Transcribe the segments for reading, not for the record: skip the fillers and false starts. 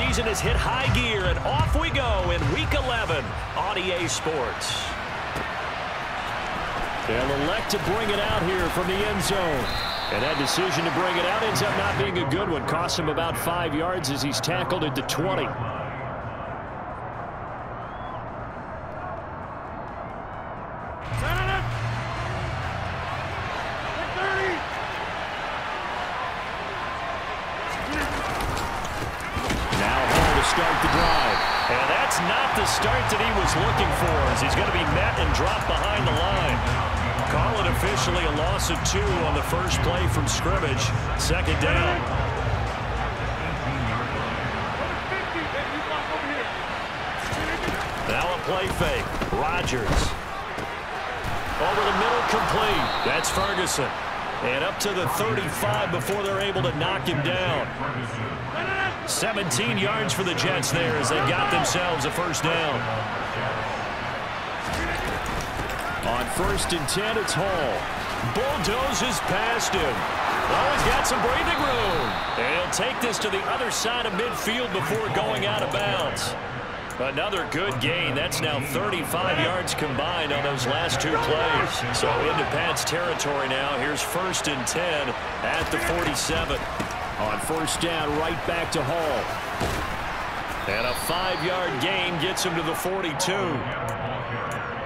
season has hit high gear, and off we go in Week 11 on EA Sports. They'll elect to bring it out here from the end zone. And that decision to bring it out ends up not being a good one. Costs him about 5 yards as he's tackled at the 20. Start the drive. And that's not the start that he was looking for, as he's going to be met and dropped behind the line. Call it officially a loss of 2 on the first play from scrimmage. Second down. Now a play fake. Rodgers. Over the middle, complete. That's Ferguson. And up to the 35 before they're able to knock him down. 17 yards for the Jets there as they got themselves a first down. On 1st and 10, it's Hall. Bulldozes past him. Oh, he's got some breathing room. And he'll take this to the other side of midfield before going out of bounds. Another good gain. That's now 35 yards combined on those last 2 plays. So into Pat's territory now. Here's 1st and 10 at the 47. On 1st down, right back to Hall. And a 5-yard gain gets him to the 42.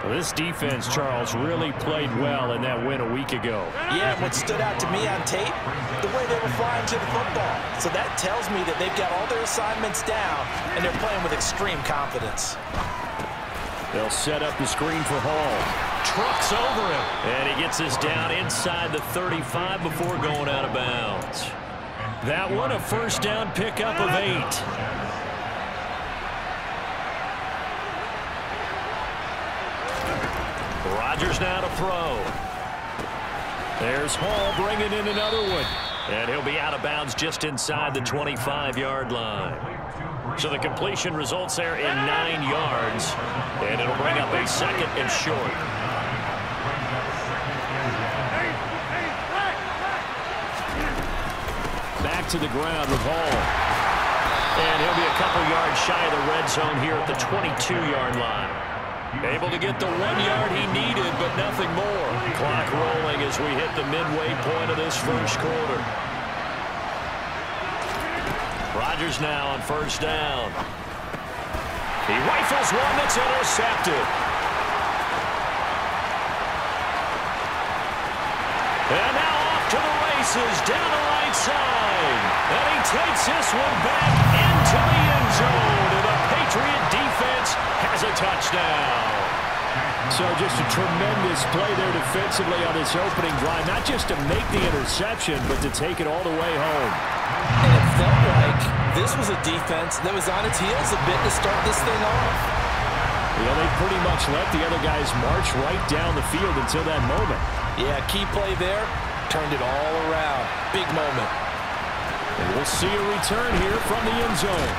Well, this defense, Charles, really played well in that win a week ago. Yeah, what stood out to me on tape, the way they were flying to the football. So that tells me that they've got all their assignments down, and they're playing with extreme confidence. They'll set up the screen for Hall. Trucks over him. And he gets us down inside the 35 before going out of bounds. That one, a first down pickup of 8. Rodgers now to throw. There's Hall bringing in another one. And he'll be out of bounds just inside the 25-yard line. So the completion results there in 9 yards. And it'll bring up a 2nd and short. Back to the ground with Hall. And he'll be a couple yards shy of the red zone here at the 22-yard line. Able to get the 1 yard he needed, but nothing more. Clock rolling as we hit the midway point of this first quarter. Rodgers now on 1st down. He rifles one that's intercepted. And now off to the races down the right side. And he takes this one back into the end zone. And the Patriot defense has a touchdown. So just a tremendous play there defensively on this opening drive. Not just to make the interception, but to take it all the way home. And it felt like this was a defense that was on its heels a bit to start this thing off. You know, they pretty much let the other guys march right down the field until that moment. Yeah, key play there. Turned it all around. Big moment. And we'll see a return here from the end zone.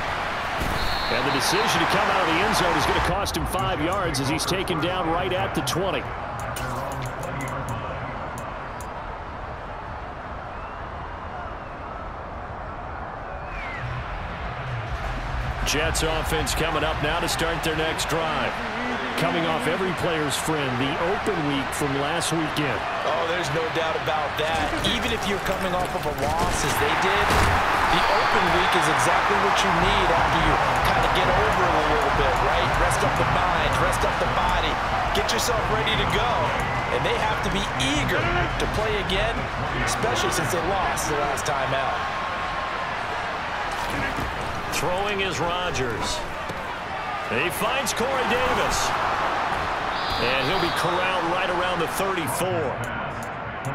And the decision to come out of the end zone is going to cost him 5 yards as he's taken down right at the 20. Jets offense coming up now to start their next drive. Coming off every player's friend, the open week from last weekend. Oh, there's no doubt about that. Even if you're coming off of a loss as they did, the open week is exactly what you need after you kind of get over it a little bit, right? Rest up the mind, rest up the body, get yourself ready to go. And they have to be eager to play again, especially since they lost the last time out. Throwing is Rodgers. He finds Corey Davis. And he'll be corralled right around the 34.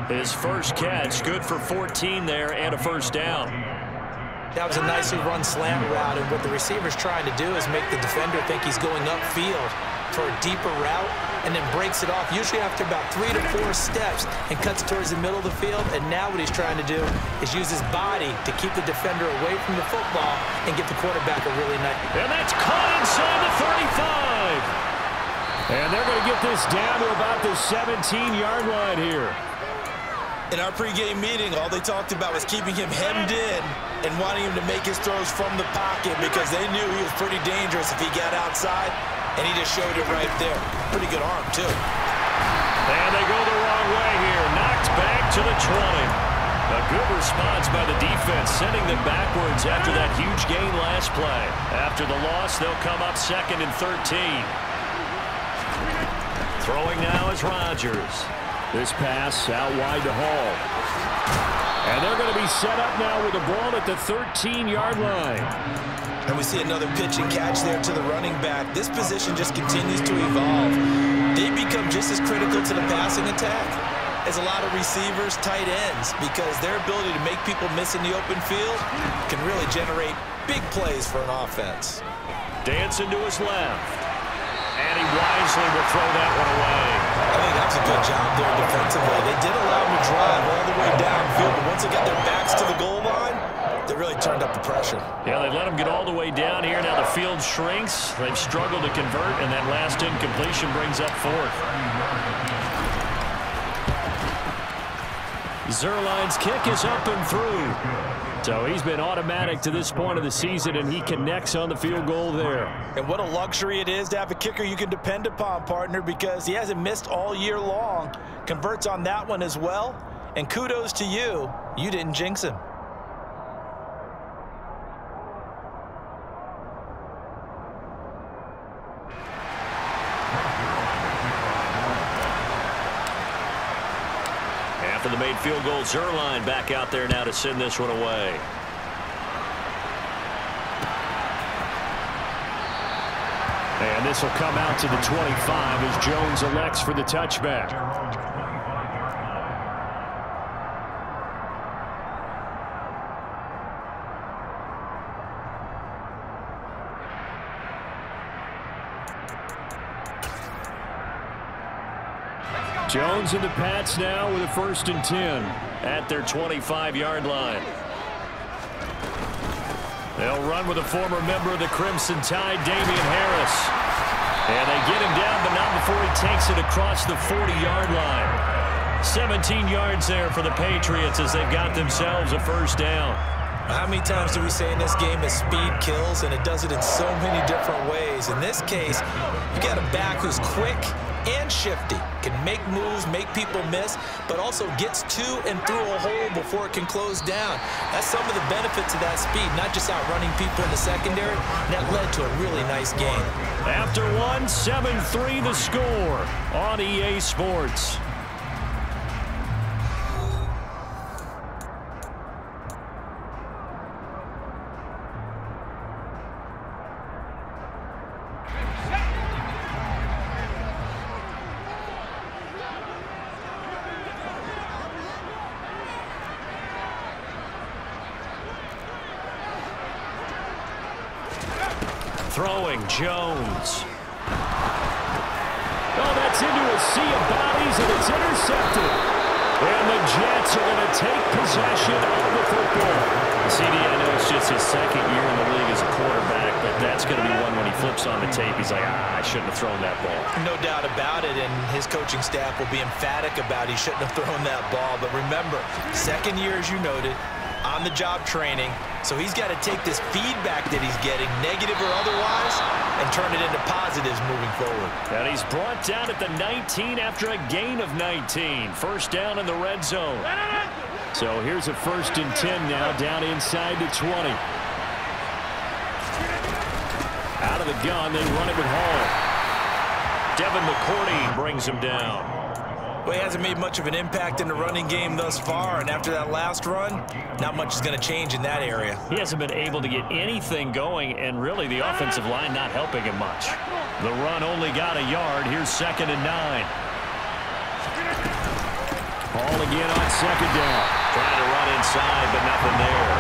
His first catch, good for 14 there and a first down. That was a nicely run slant route, and what the receiver's trying to do is make the defender think he's going upfield for a deeper route, and then breaks it off, usually after about 3 to 4 steps, and cuts towards the middle of the field. And now what he's trying to do is use his body to keep the defender away from the football and get the quarterback a really nice. And that's caught inside the 35. And they're going to get this down to about the 17-yard line here. In our pregame meeting, all they talked about was keeping him hemmed in and wanting him to make his throws from the pocket because they knew he was pretty dangerous if he got outside, and he just showed it right there. Pretty good arm, too. And they go the wrong way here. Knocked back to the 20. A good response by the defense, sending them backwards after that huge gain last play. After the loss, they'll come up 2nd and 13. Throwing now is Rodgers. This pass out wide to Hall. And they're going to be set up now with the ball at the 13-yard line. And we see another pitch and catch there to the running back. This position just continues to evolve. They become just as critical to the passing attack as a lot of receivers, tight ends, because their ability to make people miss in the open field can really generate big plays for an offense. Dancing to his left. And he wisely will throw that one away. I think that's a good job there defensively. They did allow him to drive all the way downfield, but once they got their backs to the goal line, they really turned up the pressure. Yeah, they let him get all the way down here. Now the field shrinks. They've struggled to convert, and that last incompletion brings up 4th. Zerline's kick is up and through. So he's been automatic to this point of the season, and he connects on the field goal there. And what a luxury it is to have a kicker you can depend upon, partner, because he hasn't missed all year long. Converts on that one as well. And kudos to you. You didn't jinx him. After the made field goal, Zerline back out there now to send this one away. And this will come out to the 25 as Jones elects for the touchback. Jones and the Pats now with a 1st and 10 at their 25-yard line. They'll run with a former member of the Crimson Tide, Damian Harris. And they get him down, but not before he takes it across the 40-yard line. 17 yards there for the Patriots as they've got themselves a 1st down. How many times do we say in this game that speed kills, and it does it in so many different ways? In this case, you got a back who's quick and shifty, can make moves, make people miss, but also gets to and through a hole before it can close down. That's some of the benefits of that speed, not just outrunning people in the secondary. That led to a really nice game. After one, 7-3 the score on EA Sports. Throwing, Jones. Oh, that's into a sea of bodies, and it's intercepted. And the Jets are going to take possession of the football. CD, I know it's just his 2nd year in the league as a quarterback, but that's going to be one when he flips on the tape. He's like, I shouldn't have thrown that ball. No doubt about it, and his coaching staff will be emphatic about he shouldn't have thrown that ball. But remember, 2nd year, as you noted, on-the-job training, so he's got to take this feedback that he's getting, negative or otherwise, and turn it into positives moving forward. And he's brought down at the 19 after a gain of 19. 1st down in the red zone. So here's a 1st and 10 now, down inside the 20. Out of the gun, they run it with Hall. Devin McCourty brings him down. Well, he hasn't made much of an impact in the running game thus far, and after that last run, not much is going to change in that area. He hasn't been able to get anything going, and really the offensive line not helping him much. The run only got a yard. Here's 2nd and 9. Hall again on 2nd down. Trying to run inside, but nothing there.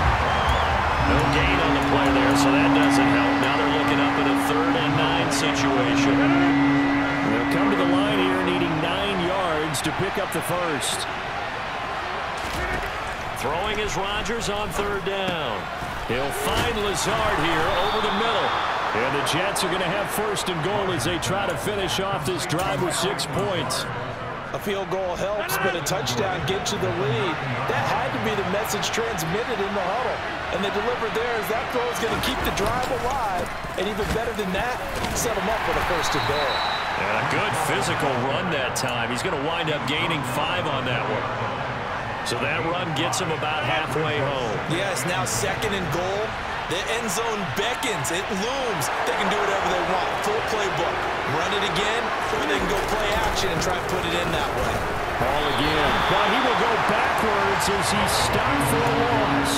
No gain on the play there, so that doesn't help. Now they're looking up at a 3rd and 9 situation. They'll come to the line here needing 9 yards to pick up the 1st. Throwing is Rodgers on 3rd down. He'll find Lazard here over the middle. And the Jets are going to have 1st and goal as they try to finish off this drive with 6 points. A field goal helps, but a touchdown gets you the lead. That had to be the message transmitted in the huddle. And they delivered there as that throw is going to keep the drive alive. And even better than that, set them up for the 1st and goal. And a good physical run that time. He's going to wind up gaining 5 on that one. So that run gets him about halfway home. Yeah, it's now 2nd and goal. The end zone beckons. It looms. They can do whatever they want. Full playbook. Run it again, or they can go play action and try to put it in that way. Ball again. But he will go backwards as he's stopped for a loss.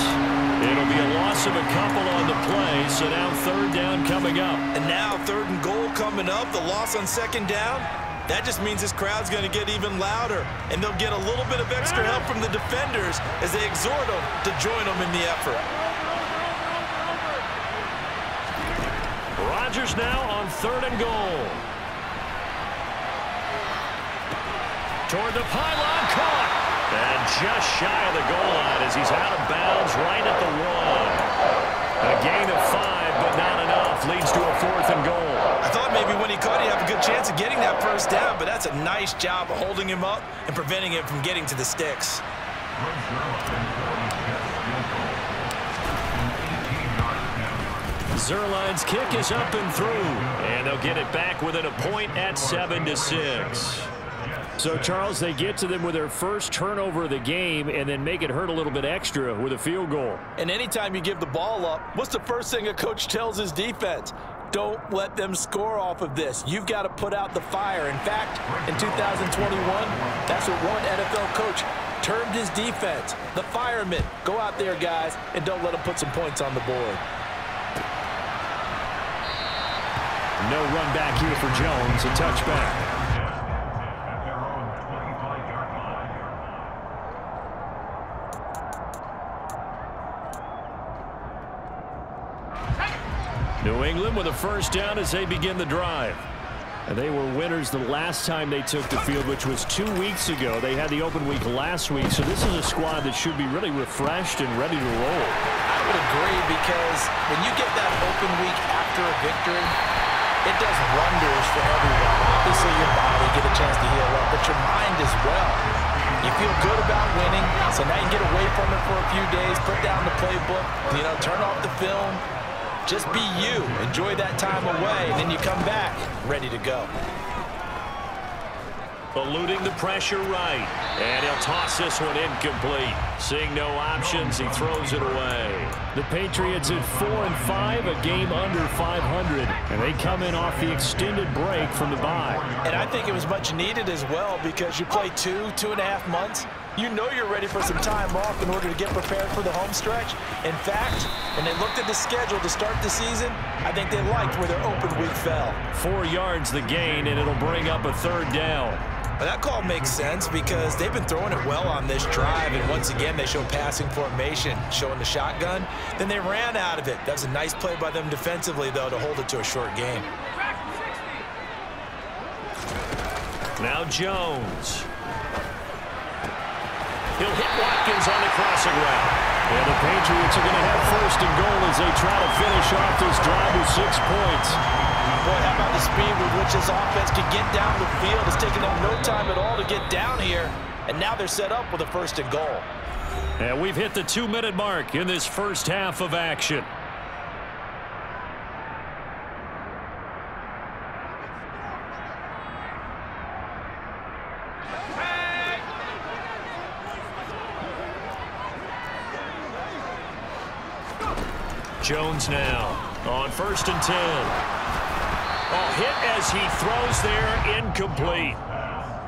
It'll be a loss of a couple on the play, so now 3rd down coming up. And now 3rd and goal coming up. The loss on 2nd down. That just means this crowd's going to get even louder, and they'll get a little bit of extra help from the defenders as they exhort them to join them in the effort. Rodgers now on 3rd and goal. Toward the pylon, caught. And just shy of the goal line as he's out of bounds right at the 1. A gain of 5, but not enough. Leads to a 4th and goal. I thought maybe when he caught, he'd have a good chance of getting that 1st down, but that's a nice job of holding him up and preventing him from getting to the sticks. Zerline's kick is up and through, and they'll get it back within a point at 7-6. So, Charles, they get to them with their first turnover of the game and then make it hurt a little bit extra with a field goal. And anytime you give the ball up, what's the first thing a coach tells his defense? Don't let them score off of this. You've got to put out the fire. In fact, in 2021, that's what one NFL coach termed his defense. The firemen. Go out there, guys, and don't let them put some points on the board. No run back here for Jones. A touchback. New England with a 1st down as they begin the drive. And they were winners the last time they took the field, which was 2 weeks ago. They had the open week last week, so this is a squad that should be really refreshed and ready to roll. I would agree, because when you get that open week after a victory, it does wonders for everyone. Obviously, your body get a chance to heal up, but your mind as well. You feel good about winning, so now you get away from it for a few days, put down the playbook, turn off the film. Just be you. Enjoy that time away, and then you come back ready to go. Eluding the pressure right. And he'll toss this one incomplete. Seeing no options, he throws it away. The Patriots at 4-5, a game under 500. And they come in off the extended break from the bye. And I think it was much needed as well, because you play 2.5 months. You know you're ready for some time off in order to get prepared for the home stretch. In fact, when they looked at the schedule to start the season, I think they liked where their open week fell. 4 yards the gain, and it'll bring up a 3rd down. Well, that call makes sense because they've been throwing it well on this drive, and once again they show passing formation, showing the shotgun. Then they ran out of it. That was a nice play by them defensively, though, to hold it to a short game. Now Jones. He'll hit Watkins on the crossing route. And the Patriots are going to have 1st and goal as they try to finish off this drive with 6 points. Boy, how about the speed with which this offense can get down the field? It's taken them no time at all to get down here. And now they're set up with a 1st and goal. And we've hit the 2-minute mark in this first half of action. Jones now on 1st and 10. Hit as he throws there, incomplete.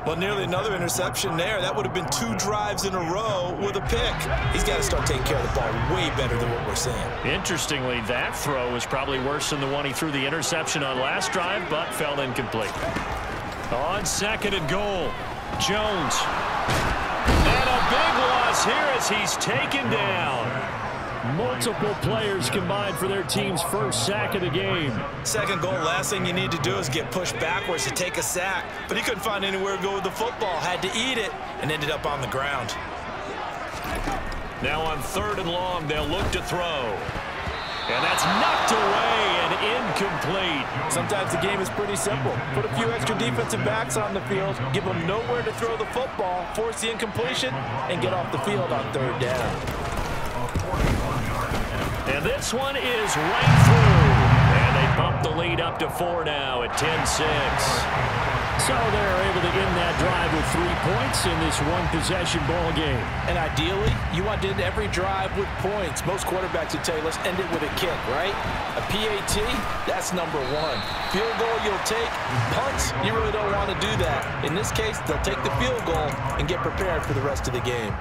Well, nearly another interception there. That would have been 2 drives in a row with a pick. He's got to start taking care of the ball way better than what we're seeing. Interestingly, that throw is probably worse than the one he threw the interception on last drive, but fell incomplete. On 2nd and goal, Jones. And a big loss here as he's taken down. Multiple players combined for their team's 1st sack of the game. 2nd goal, last thing you need to do is get pushed backwards to take a sack. But he couldn't find anywhere to go with the football. Had to eat it and ended up on the ground. Now on 3rd and long, they'll look to throw. And that's knocked away and incomplete. Sometimes the game is pretty simple. Put a few extra defensive backs on the field, give them nowhere to throw the football, force the incompletion, and get off the field on third down. And this one is right through. And they bump the lead up to 4 now at 10-6. So they're able to end that drive with 3 points in this one-possession ball game. And ideally, you want to end every drive with points. Most quarterbacks would tell you, let's end it with a kick, right? A PAT, that's number 1. Field goal you'll take. Punts, you really don't want to do that. In this case, they'll take the field goal and get prepared for the rest of the game.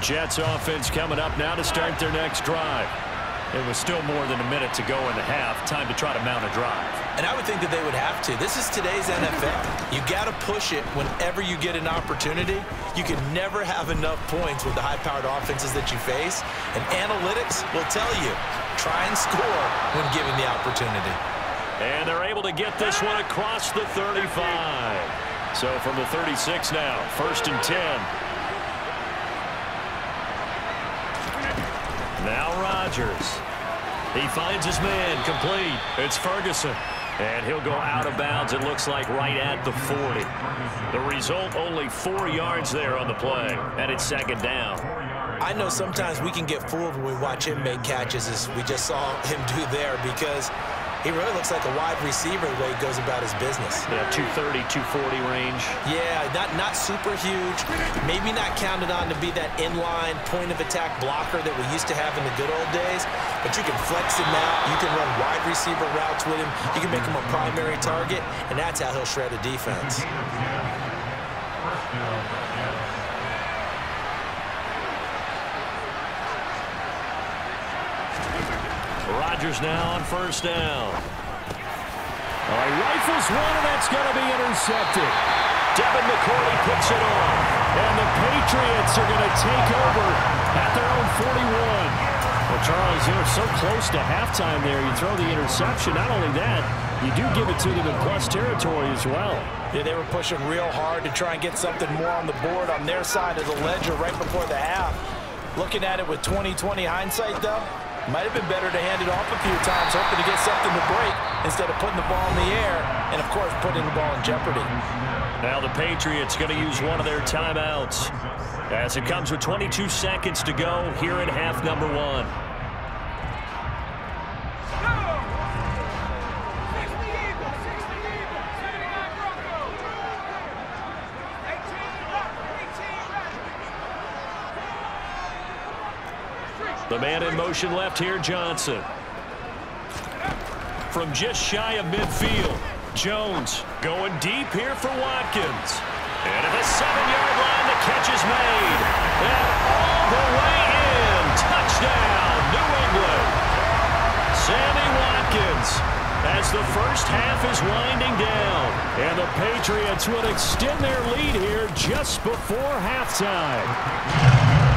Jets offense coming up now to start their next drive. It was still more than a minute to go in the half. Time to try to mount a drive. And I would think that they would have to. This is today's NFL. You got to push it whenever you get an opportunity. You can never have enough points with the high-powered offenses that you face. And analytics will tell you, try and score when given the opportunity. And they're able to get this one across the 35. So from the 36 now, 1st and 10. Now Rodgers. He finds his man, complete. It's Ferguson. And he'll go out of bounds, it looks like, right at the 40. The result, only 4 yards there on the play. And it's 2nd down. I know sometimes we can get fooled when we watch him make catches, as we just saw him do there, because he really looks like a wide receiver the way he goes about his business. Yeah, 230, 240 range. Yeah, not super huge. Maybe not counted on to be that inline point-of-attack blocker that we used to have in the good old days. But you can flex him out. You can run wide receiver routes with him. You can make him a primary target, and that's how he'll shred a defense. Rodgers now on 1st down. He rifles one, and that's going to be intercepted. Devin McCourty picks it off. And the Patriots are going to take over at their own 41. Well, Charles, you were so close to halftime there. You throw the interception. Not only that, you do give it to them in plus territory as well. Yeah, they were pushing real hard to try and get something more on the board on their side of the ledger right before the half. Looking at it with 20/20 hindsight, though, might have been better to hand it off a few times, hoping to get something to break instead of putting the ball in the air and, of course, putting the ball in jeopardy. Now the Patriots going to use one of their timeouts as it comes with 22 seconds to go here in half number 1. The man in motion left here, Johnson. From just shy of midfield, Jones going deep here for Watkins. And at the 7-yard line, the catch is made. And all the way in. Touchdown, New England. Sammy Watkins, as the first half is winding down. And the Patriots would extend their lead here just before halftime.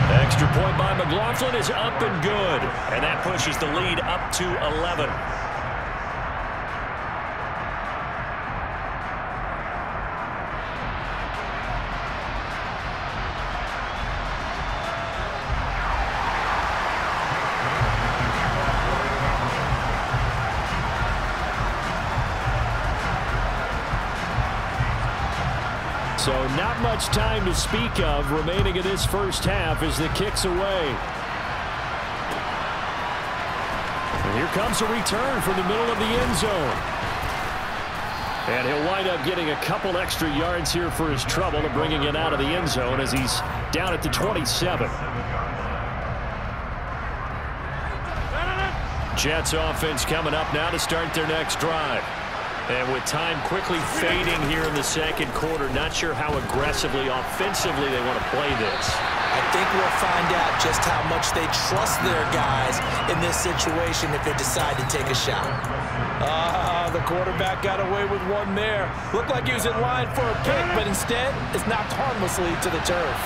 Extra point by McLaughlin is up and good. And that pushes the lead up to 11. So not much time to speak of remaining in this first half as the kick's away. And here comes a return from the middle of the end zone. And he'll wind up getting a couple extra yards here for his trouble to bringing it out of the end zone as he's down at the 27. Jets offense coming up now to start their next drive. And with time quickly fading here in the second quarter, not sure how aggressively, offensively they want to play this. I think we'll find out just how much they trust their guys in this situation if they decide to take a shot. The quarterback got away with one there. Looked like he was in line for a pick, but instead it's knocked harmlessly to the turf.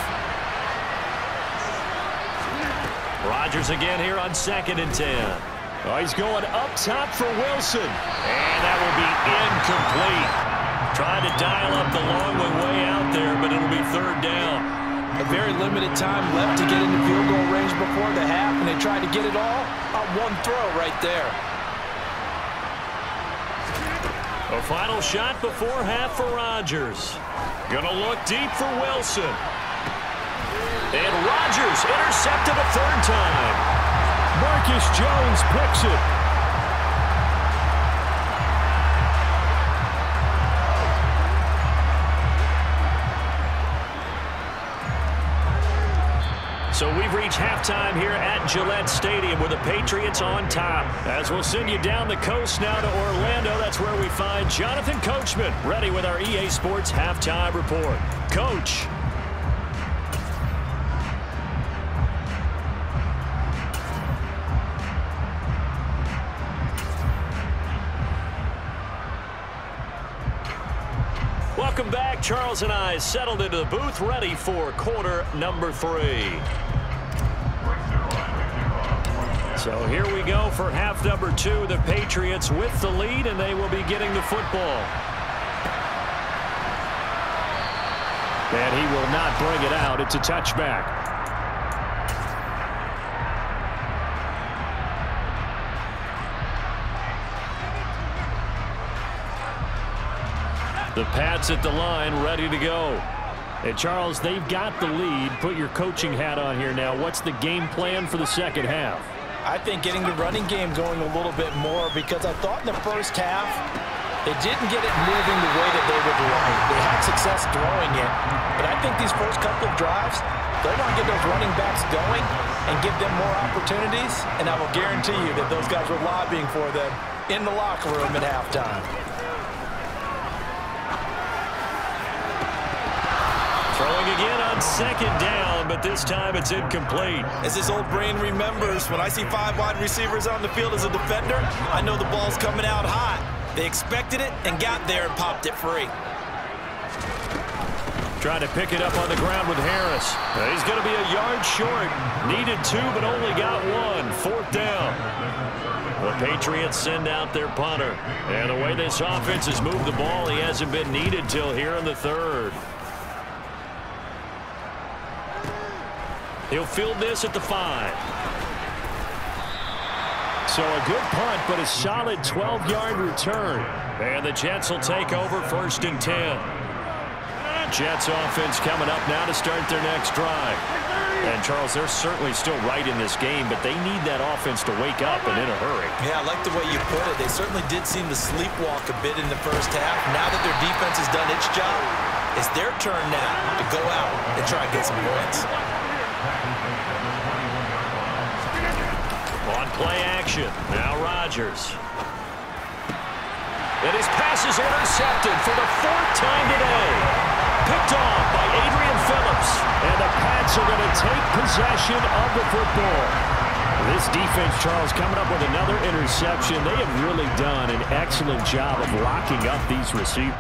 Rodgers again here on 2nd and 10. Oh, he's going up top for Wilson. And that will be incomplete. Trying to dial up the long one way out there, but it'll be 3rd down. A very limited time left to get into field goal range before the half, and they tried to get it all on one throw right there. A final shot before half for Rodgers. Gonna look deep for Wilson. And Rodgers intercepted a third time. Marcus Jones picks it. So we've reached halftime here at Gillette Stadium with the Patriots on top. As we'll send you down the coast now to Orlando, that's where we find Jonathan Coachman ready with our EA Sports Halftime Report. Coach. Welcome back. Charles and I settled into the booth ready for quarter number 3. So here we go for half number 2. The Patriots with the lead, and they will be getting the football. And he will not bring it out. It's a touchback. The Pats at the line, ready to go. And Charles, they've got the lead. Put your coaching hat on here now. What's the game plan for the second half? I think getting the running game going a little bit more, because I thought in the first half they didn't get it moving the way that they would like. They had success throwing it, but I think these first couple of drives, they're going to get those running backs going and give them more opportunities, and I will guarantee you that those guys were lobbying for them in the locker room at halftime. Throwing again on second down, but this time it's incomplete. As his old brain remembers, when I see 5 wide receivers on the field as a defender, I know the ball's coming out hot. They expected it and got there and popped it free. Trying to pick it up on the ground with Harris. He's going to be a yard short. Needed 2, but only got 1. Fourth down. The Patriots send out their punter. And the way this offense has moved the ball, he hasn't been needed till here in the third. He'll field this at the 5. So a good punt, but a solid 12-yard return. And the Jets will take over 1st and 10. Jets offense coming up now to start their next drive. And, Charles, they're certainly still right in this game, but they need that offense to wake up and in a hurry. Yeah, I like the way you put it. They certainly did seem to sleepwalk a bit in the first half. Now that their defense has done its job, it's their turn now to go out and try and get some points. On play action, now Rodgers. And his pass is intercepted for the 4th time today. Picked off by Adrian Phillips. And the Pats are going to take possession of the football. This defense, Charles, coming up with another interception. They have really done an excellent job of locking up these receivers.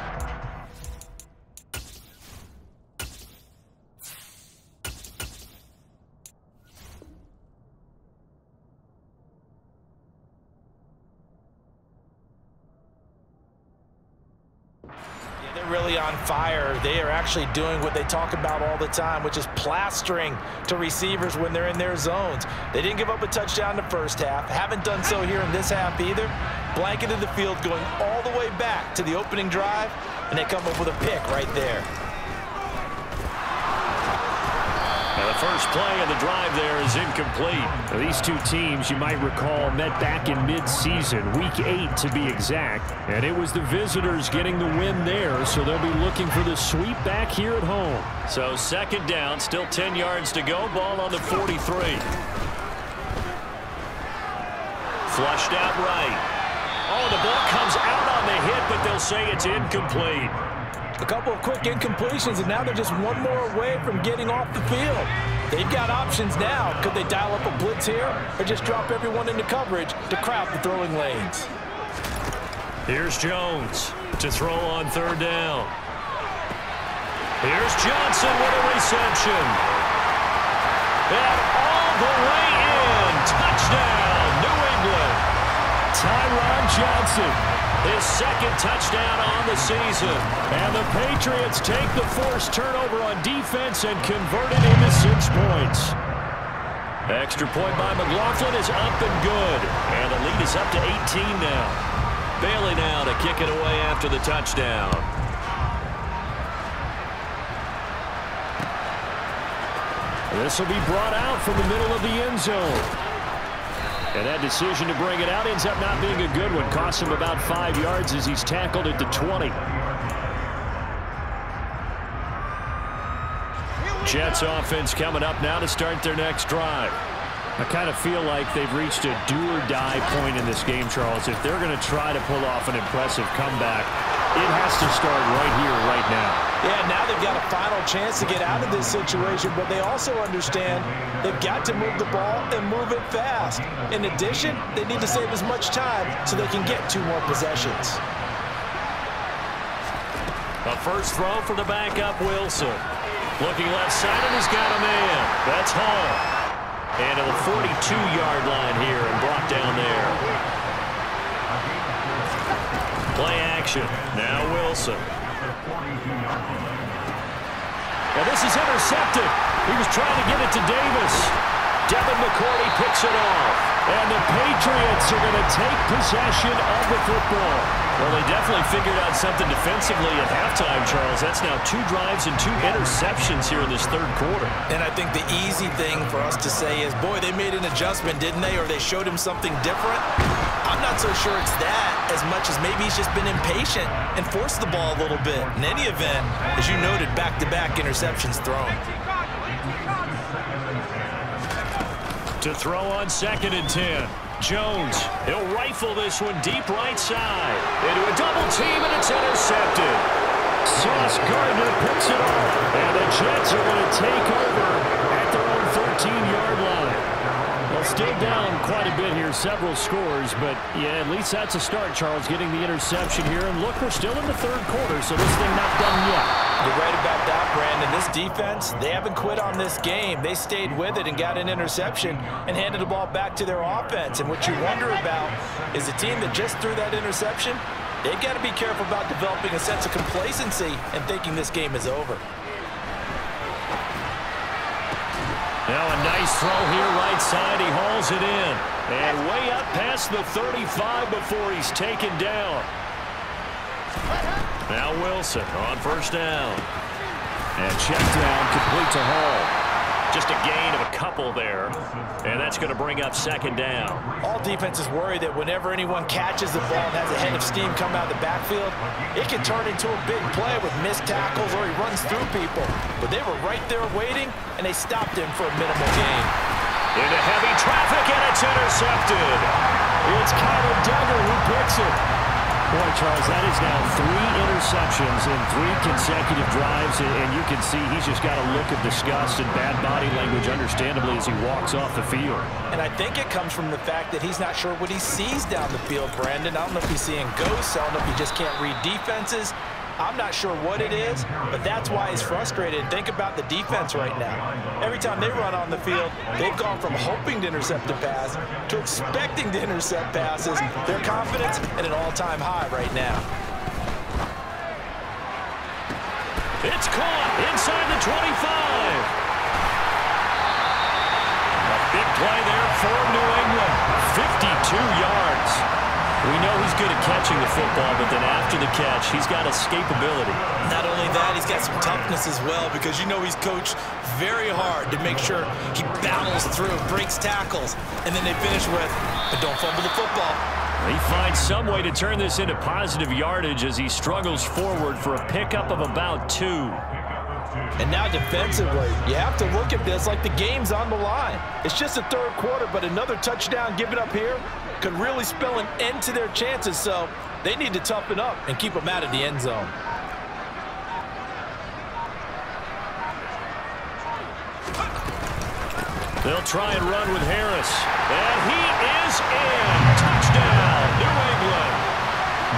Really on fire. They are actually doing what they talk about all the time, which is plastering to receivers when they're in their zones. They didn't give up a touchdown in the first half. Haven't done so here in this half either. Blanketed the field going all the way back to the opening drive, and they come up with a pick right there. Now the first play of the drive there is incomplete. Now, these two teams, you might recall, met back in mid-season, week 8 to be exact. And it was the visitors getting the win there, so they'll be looking for the sweep back here at home. So 2nd down, still 10 yards to go. Ball on the 43. Flushed out right. Oh, the ball comes out on the hit, but they'll say it's incomplete. A couple of quick incompletions, and now they're just one more away from getting off the field. They've got options now. Could they dial up a blitz here or just drop everyone into coverage to crowd the throwing lanes? Here's Jones to throw on 3rd down. Here's Johnson with a reception. And all the way in. Touchdown, New England. Tyron Johnson His second touchdown on the season. And the Patriots take the forced turnover on defense and convert it into 6 points. Extra point by McLaughlin is up and good. And the lead is up to 18 now. Bailey now to kick it away after the touchdown. This will be brought out from the middle of the end zone. And that decision to bring it out ends up not being a good one. Costs him about 5 yards as he's tackled at the 20. Jets offense coming up now to start their next drive. I kind of feel like they've reached a do-or-die point in this game, Charles. If they're going to try to pull off an impressive comeback, it has to start right here, right now. Yeah, now they've got a final chance to get out of this situation, but they also understand they've got to move the ball and move it fast. In addition, they need to save as much time so they can get 2 more possessions. A first throw for the backup, Wilson. Looking left side, and he's got a man. That's Hall. And to the 42-yard line here and brought down there. Play action. Now Wilson. Now this is intercepted. He was trying to get it to Davis. Devin McCourty picks it off. And the Patriots are going to take possession of the football. Well, they definitely figured out something defensively at halftime, Charles. That's now 2 drives and 2 interceptions here in this third quarter. And I think the easy thing for us to say is, boy, they made an adjustment, didn't they? Or they showed him something different. I'm not so sure it's that as much as maybe he's just been impatient and forced the ball a little bit. In any event, as you noted, back-to-back interceptions thrown. To throw on 2nd and 10. Jones, he'll rifle this one deep right side. Into a double team, and it's intercepted. Sauce Gardner picks it off. And the Jets are going to take over at their own 13-yard line. Well, still down quite a bit here, several scores, but yeah, at least that's a start, Charles, getting the interception here. And look, we're still in the third quarter, so this thing not done yet. You're right about that, Brandon. This defense, they haven't quit on this game. They stayed with it and got an interception and handed the ball back to their offense. And what you wonder about is the team that just threw that interception, they've got to be careful about developing a sense of complacency and thinking this game is over. Now a nice throw here right side. He hauls it in. And way up past the 35 before he's taken down. Now Wilson on first down. And check down, complete to Hall. Just a gain of a couple there. And that's going to bring up 2nd down. All defenses worry that whenever anyone catches the ball and has a head of steam come out of the backfield, it can turn into a big play with missed tackles or he runs through people. But they were right there waiting, and they stopped him for a minimal gain. Into heavy traffic, and it's intercepted. It's Kyler Duggar who picks it. Boy, Charles, that is now 3 interceptions in 3 consecutive drives, and you can see he's just got a look of disgust and bad body language, understandably, as he walks off the field. And I think it comes from the fact that he's not sure what he sees down the field, Brandon. I don't know if he's seeing ghosts. I don't know if he just can't read defenses. I'm not sure what it is, but that's why he's frustrated. Think about the defense right now. Every time they run on the field, they've gone from hoping to intercept a pass to expecting to intercept passes. Their confidence at an all-time high right now. It's caught inside the 25. A big play there for New England. 52 yards. We know he's good at catching the football, but then after the catch, he's got escapability. Not only that, he's got some toughness as well, because you know he's coached very hard to make sure he battles through, breaks tackles, and then they finish with, but don't fumble the football. He finds some way to turn this into positive yardage as he struggles forward for a pickup of about 2. And now defensively, you have to look at this like the game's on the line. It's just the third quarter, but another touchdown given up here could really spell an end to their chances, so they need to toughen up and keep them out of the end zone. They'll try and run with Harris. And he is in. Touchdown, New England.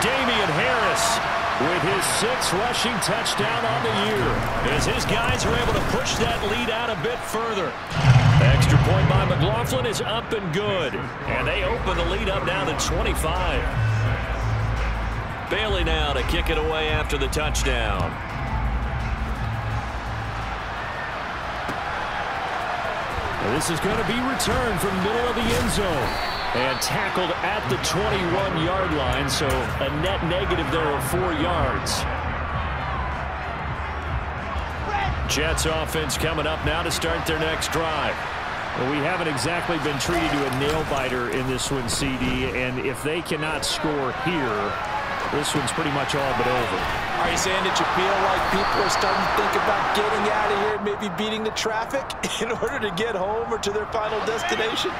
Damian Harris with his 6th rushing touchdown on the year, as his guys are able to push that lead out a bit further. Extra point by McLaughlin is up and good. And they open the lead up now to 25. Bailey now to kick it away after the touchdown. And this is going to be returned from the middle of the end zone. And tackled at the 21-yard line, so a net negative there of 4 yards. Jets offense coming up now to start their next drive. Well, we haven't exactly been treated to a nail-biter in this one, CD, and if they cannot score here, this one's pretty much all but over. Are you saying that you feel like people are starting to think about getting out of here and maybe beating the traffic in order to get home or to their final destination?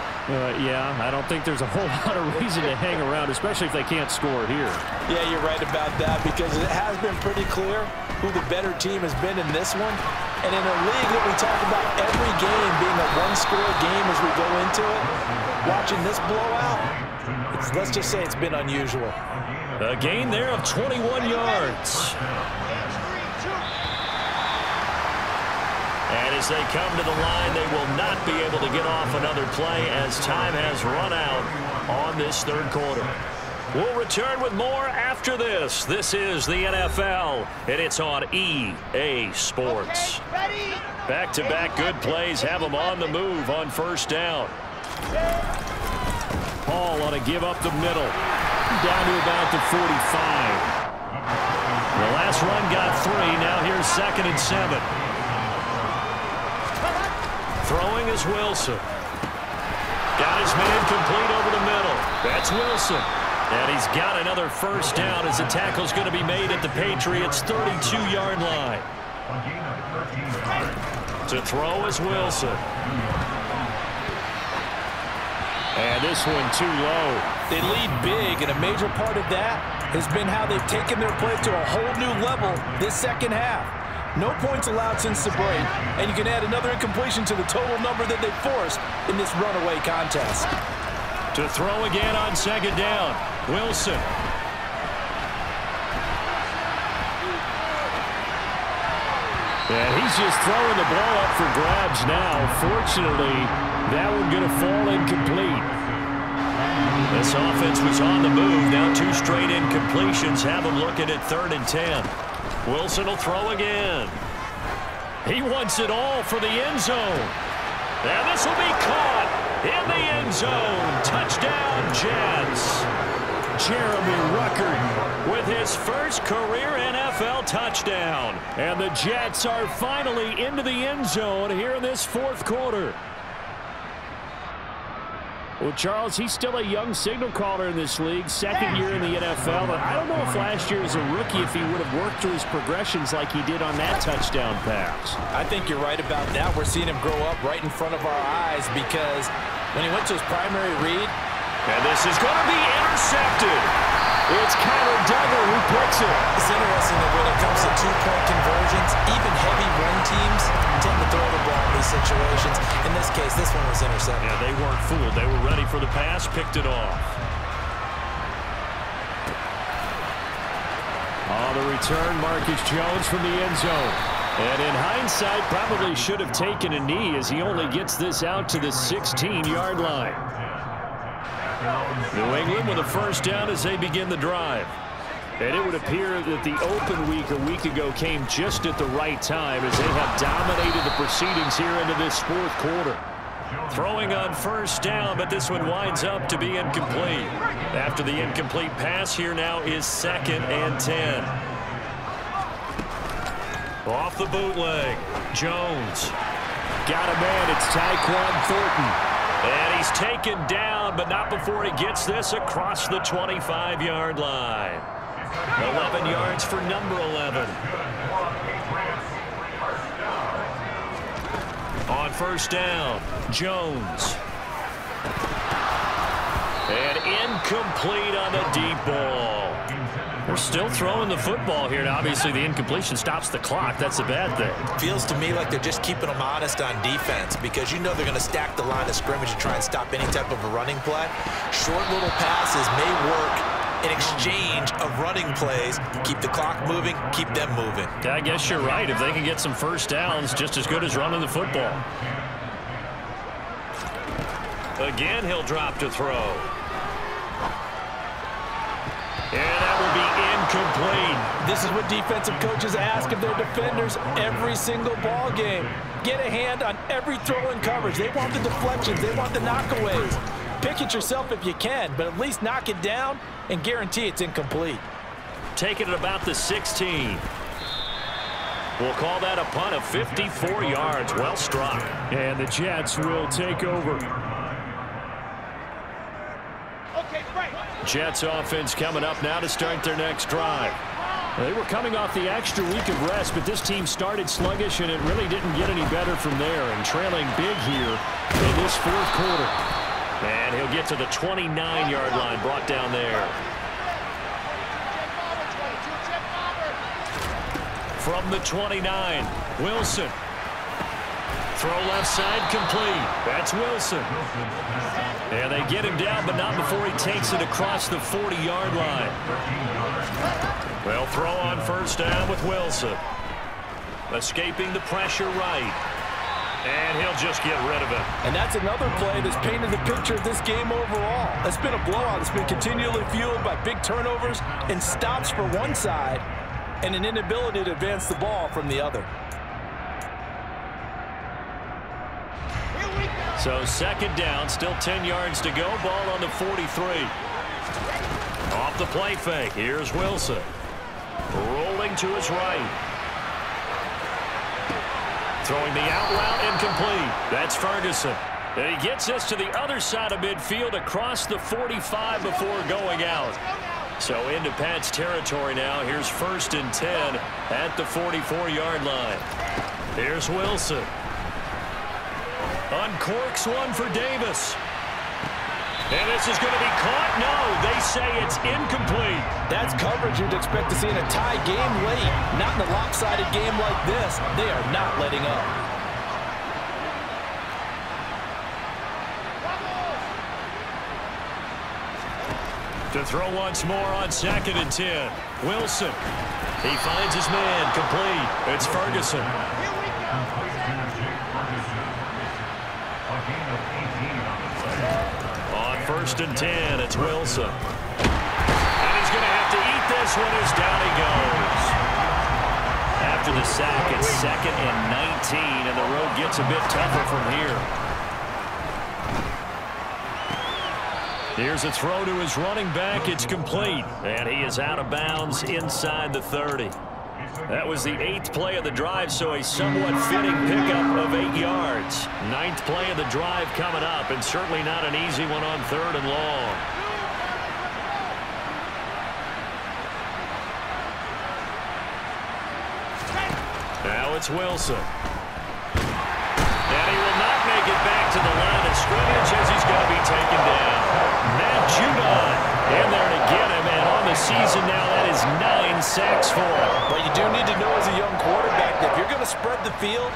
Yeah, I don't think there's a whole lot of reason to hang around, especially if they can't score here. Yeah, you're right about that, because it has been pretty clear who the better team has been in this one. And in a league that we talk about every game being a one-score game as we go into it, watching this blowout, let's just say it's been unusual. A gain there of 21 yards. And as they come to the line, they will not be able to get off another play as time has run out on this third quarter. We'll return with more after this. This is the NFL, and it's on EA Sports. Back-to-back good plays have them on the move on first down. Hall on a give up the middle. Down to about the 45. The last run got 3. Now here's 2nd and 7. Throwing is Wilson. Got his man complete over the middle. That's Wilson. And he's got another first down as the tackle's going to be made at the Patriots' 32-yard line. To throw is Wilson. And this one too low. They lead big, and a major part of that has been how they've taken their play to a whole new level this second half. No points allowed since the break, and you can add another incompletion to the total number that they forced in this runaway contest. To throw again on 2nd down, Wilson. And he's just throwing the ball up for grabs now. Fortunately, that one going to fall incomplete. This offense was on the move. Now 2 straight incompletions have them looking at 3rd and 10. Wilson will throw again. He wants it all for the end zone. And this will be caught in the end zone. Touchdown, Jets. Jeremy Ruckert with his first career NFL touchdown. And the Jets are finally into the end zone here in this 4th quarter. Well, Charles, he's still a young signal caller in this league, 2nd year in the NFL. But I don't know if last year as a rookie if he would have worked through his progressions like he did on that touchdown pass. I think you're right about that. We're seeing him grow up right in front of our eyes, because when he went to his primary read, and this is going to be intercepted. It's Kyler Duggar who picks it. It's interesting that when it comes to 2-point conversions, even heavy run teams tend to throw the ball in these situations. In this case, this one was intercepted. Yeah, they weren't fooled. They were ready for the pass, picked it off. On the return, Marcus Jones from the end zone. And in hindsight, probably should have taken a knee as he only gets this out to the 16-yard line. New England with a first down as they begin the drive. And it would appear that the open week a week ago came just at the right time as they have dominated the proceedings here into this 4th quarter. Throwing on first down, but this one winds up to be incomplete. After the incomplete pass, here now is 2nd and 10. Off the bootleg, Jones. Got a man, it's Tyquan Thornton. And he's taken down, but not before he gets this across the 25-yard line. 11 yards for number 11. On first down, Jones. And incomplete on the deep ball. They're still throwing the football here. Now, obviously, the incompletion stops the clock. That's a bad thing. Feels to me like they're just keeping them honest on defense, because you know they're going to stack the line of scrimmage and try and stop any type of a running play. Short little passes may work in exchange of running plays. Keep the clock moving, keep them moving. I guess you're right. If they can get some first downs, just as good as running the football. Again, he'll drop to throw. And that will be complete. This is what defensive coaches ask of their defenders every single ball game. Get a hand on every throw in coverage. They want the deflections. They want the knockaways. Pick it yourself if you can, but at least knock it down and guarantee it's incomplete. Taking it about the 16. We'll call that a punt of 54 yards. Well struck. And the Jets will take over. Jets offense coming up now to start their next drive. They were coming off the extra week of rest, but this team started sluggish, and it really didn't get any better from there, and trailing big here in this fourth quarter. And he'll get to the 29-yard line, brought down there. From the 29, Wilson. Throw left side complete. That's Wilson. And they get him down, but not before he takes it across the 40-yard line. They'll throw on first down with Wilson. Escaping the pressure right. And he'll just get rid of it. And that's another play that's painted the picture of this game overall. It's been a blowout. It's been continually fueled by big turnovers and stops for one side and an inability to advance the ball from the other. So second down, still 10 yards to go. Ball on the 43. Off the play fake. Here's Wilson. Rolling to his right. Throwing the out route incomplete. That's Ferguson. And he gets us to the other side of midfield across the 45 before going out. So into Pat's territory now. Here's first and 10 at the 44-yard line. Here's Wilson. Uncorks one for Davis. And this is going to be caught. No, they say it's incomplete. That's coverage you'd expect to see in a tie game late. Not in a lopsided game like this. They are not letting up. To throw once more on second and 10. Wilson. He finds his man complete. It's Ferguson. On first and 10, it's Wilson. And he's going to have to eat this one as down he goes. After the sack, it's second and 19, and the road gets a bit tougher from here. Here's a throw to his running back. It's complete. And he is out of bounds inside the 30. That was the 8th play of the drive, so a somewhat fitting pickup of 8 yards. 9th play of the drive coming up, and certainly not an easy one on third and long. Now it's Wilson. And he will not make it back to the line of scrimmage as he's going to be taken down. Matt Judon in there to get him, and on the season now, that is 9 sacks for him. But you do need to know as a young quarterback that if you're going to spread the field,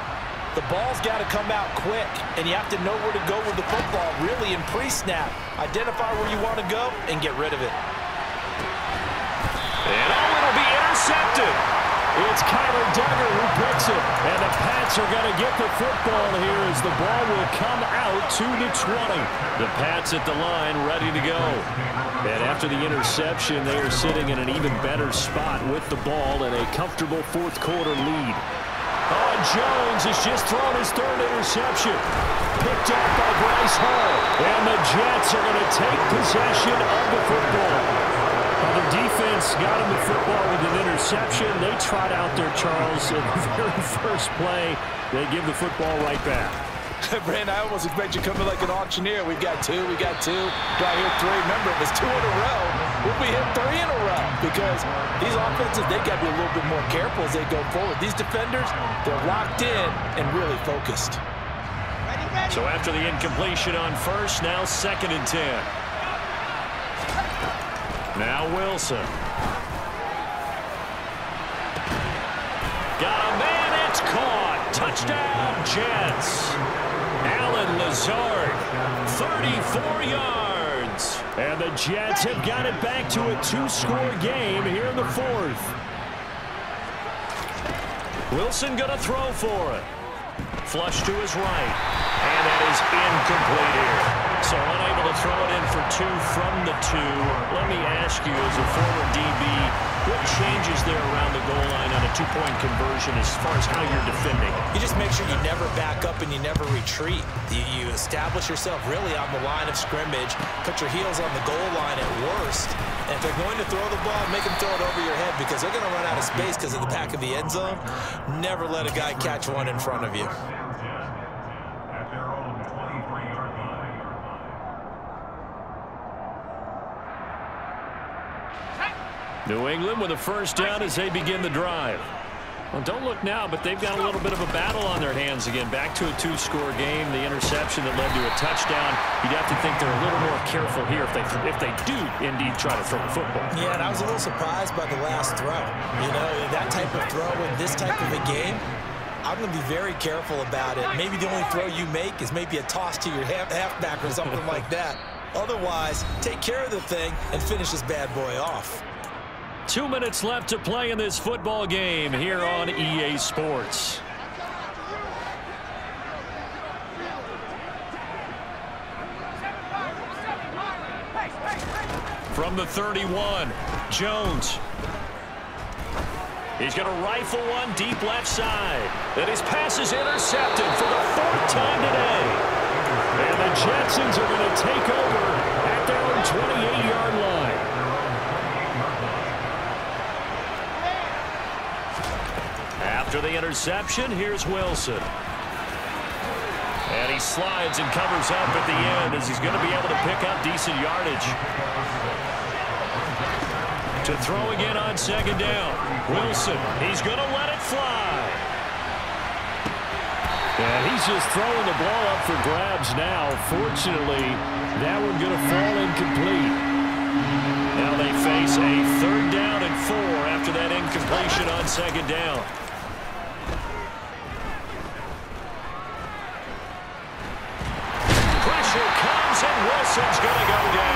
the ball's got to come out quick, and you have to know where to go with the football really in pre-snap. Identify where you want to go and get rid of it. And it'll be intercepted. It's Kyler Duggar who picks it, and the Pats are going to get the football here as the ball will come out to the 20. The Pats at the line ready to go. And after the interception, they are sitting in an even better spot with the ball and a comfortable fourth quarter lead. Oh, Jones has just thrown his third interception. Picked up by Bryce Hall. And the Jets are going to take possession of the football. The defense got him the football with an interception. They trot out there, Charles, in the very first play. They give the football right back. Brandon, I almost expect you coming like an auctioneer. We got two. Do I hear three? Remember, if it's 2 in a row, we'll be hitting 3 in a row because these offenses, they got to be a little bit more careful as they go forward. These defenders, they're locked in and really focused. So after the incompletion on first, now second and 10. Now Wilson. Got a man, it's caught. Touchdown, Jets. Allen Lazard, 34 yards. And the Jets have got it back to a 2-score game here in the fourth. Wilson going to throw for it. Flush to his right. And that is incomplete here. So unable to throw it in for 2 from the 2. Let me ask you, as a former DB, What changes there around the goal line on a two-point conversion as far as how you're defending? You just make sure you never back up and you never retreat. You establish yourself really on the line of scrimmage, put your heels on the goal line at worst, and if they're going to throw the ball, make them throw it over your head because they're going to run out of space because of the back of the end zone. Never let a guy catch one in front of you. New England with a first down as they begin the drive. Well, don't look now, but they've got a little bit of a battle on their hands again. Back to a two-score game. The interception that led to a touchdown. You'd have to think they're a little more careful here if they do indeed try to throw the football. Yeah, and I was a little surprised by the last throw. You know, that type of throw in this type of a game, I'm going to be very careful about it. Maybe the only throw you make is maybe a toss to your halfback or something like that. Otherwise, take care of the thing and finish this bad boy off. 2 minutes left to play in this football game here on EA Sports. From the 31, Jones. He's going to rifle one deep left side. And his pass is intercepted for the 4th time today. And the Jetsons are going to take over at their own 28-yard line. After the interception, here's Wilson. And he slides and covers up at the end as he's going to be able to pick up decent yardage. To throw again on second down. Wilson, he's going to let it fly. And he's just throwing the ball up for grabs now. Fortunately, that one going to fall incomplete. Now they face a 3rd down and 4 after that incompletion on second down. Pressure comes and Wilson's going to go down.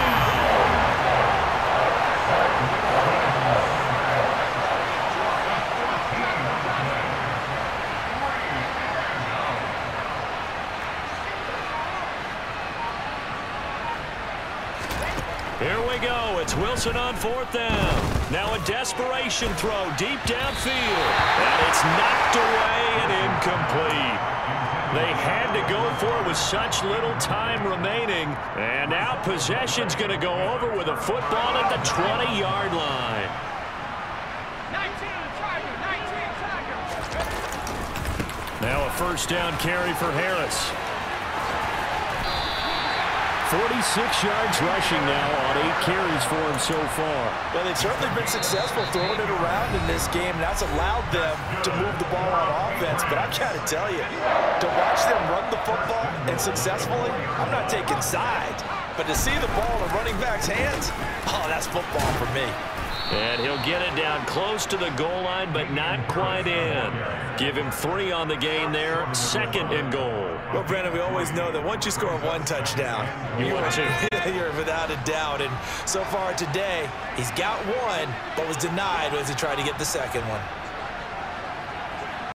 Here we go. It's Wilson on 4th down. Now a desperation throw deep downfield. And it's knocked away and incomplete. They had to go for it with such little time remaining. And now possession's going to go over with a football at the 20-yard line. 19 Tiger. Now a first down carry for Harris. 46 yards rushing now on 8 carries for him so far. Well, they've certainly been successful throwing it around in this game, and that's allowed them to move the ball on offense. But I've got to tell you, to watch them run the football and successfully, I'm not taking sides. But to see the ball in a running back's hands, oh, that's football for me. And he'll get it down close to the goal line, but not quite in. Give him 3 on the game there, 2nd and goal. Well, Brandon, we always know that once you score 1 touchdown, you're without a doubt. And so far today, he's got 1, but was denied as he tried to get the 2nd one.